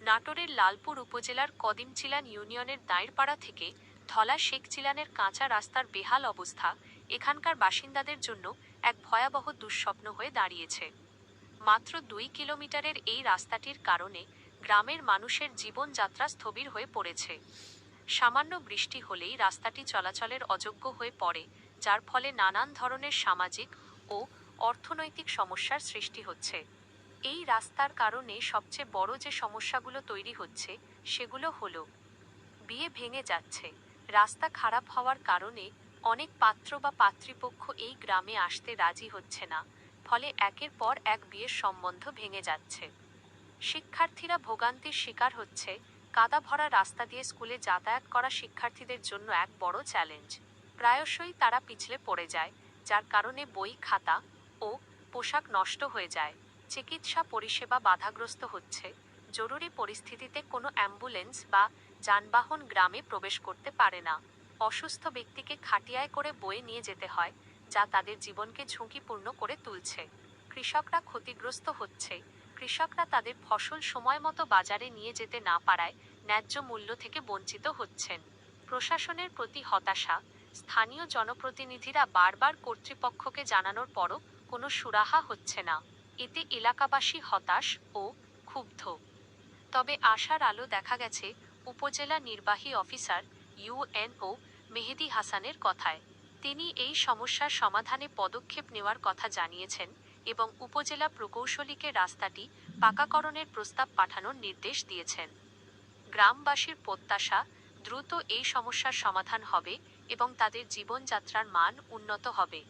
নাটোরের লালপুর উপজেলার কদিমচিলান ইউনিয়নের দাঁড়পাড়া থেকে ধলা শেখ চিলানের কাঁচা রাস্তার বেহাল অবস্থা এখানকার বাসিন্দাদের জন্য এক ভয়াবহ দুঃস্বপ্ন হয়ে দাঁড়িয়েছে। মাত্র 2 কিলোমিটারের এই রাস্তাটির কারণে গ্রামের মানুষের জীবনযাত্রা স্থবির হয়ে পড়েছে। সামান্য বৃষ্টি হলেই রাস্তাটি চলাচলের অযোগ্য হয়ে পড়ে, যার ফলে নানান ধরনের সামাজিক ও অর্থনৈতিক সমস্যার সৃষ্টি হচ্ছে। এই রাস্তার কারণে সবচেয়ে বড় যে সমস্যাগুলো তৈরি হচ্ছে সেগুলো হলো, বিয়ে ভেঙে যাচ্ছে। রাস্তা খারাপ হওয়ার কারণে অনেক পাত্র বা পাত্রীপক্ষ এই গ্রামে আসতে রাজি হচ্ছে না, ফলে একের পর এক বিয়ের সম্বন্ধ ভেঙে যাচ্ছে। শিক্ষার্থীরা ভোগান্তির শিকার হচ্ছে। কাদা ভরা রাস্তা দিয়ে স্কুলে যাতায়াত করা শিক্ষার্থীদের জন্য এক বড় চ্যালেঞ্জ। প্রায়শই তারা পিছলে পড়ে যায়, যার কারণে বই, খাতা ও পোশাক নষ্ট হয়ে যায়। চিকিৎসা পরিষেবা বাধাগ্রস্ত হচ্ছে। জরুরি পরিস্থিতিতে কোনো অ্যাম্বুলেন্স বা যানবাহন গ্রামে প্রবেশ করতে পারে না। অসুস্থ ব্যক্তিকে খাটিয়ায় করে বয়ে নিয়ে যেতে হয়, যা তাদের জীবনকে ঝুঁকিপূর্ণ করে তুলছে। কৃষকরা ক্ষতিগ্রস্ত হচ্ছে। কৃষকরা তাদের ফসল সময়মতো বাজারে নিয়ে যেতে না পারায় ন্যায্য মূল্য থেকে বঞ্চিত হচ্ছেন। প্রশাসনের প্রতি হতাশা। স্থানীয় জনপ্রতিনিধিরা বারবার কর্তৃপক্ষকে জানানোর পরও কোনো সুরাহা হচ্ছে না। এতে এলাকাবাসী হতাশ ও ক্ষুব্ধ। তবে আশার আলো দেখা গেছে উপজেলা নির্বাহী অফিসার ইউএনও মেহেদী হাসানের কথায়। তিনি এই সমস্যার সমাধানে পদক্ষেপ নেওয়ার কথা জানিয়েছেন এবং উপজেলা প্রকৌশলীকে রাস্তাটি পাকাকরণের প্রস্তাব পাঠানোর নির্দেশ দিয়েছেন। গ্রামবাসীর প্রত্যাশা, দ্রুত এই সমস্যার সমাধান হবে এবং তাদের জীবনযাত্রার মান উন্নত হবে।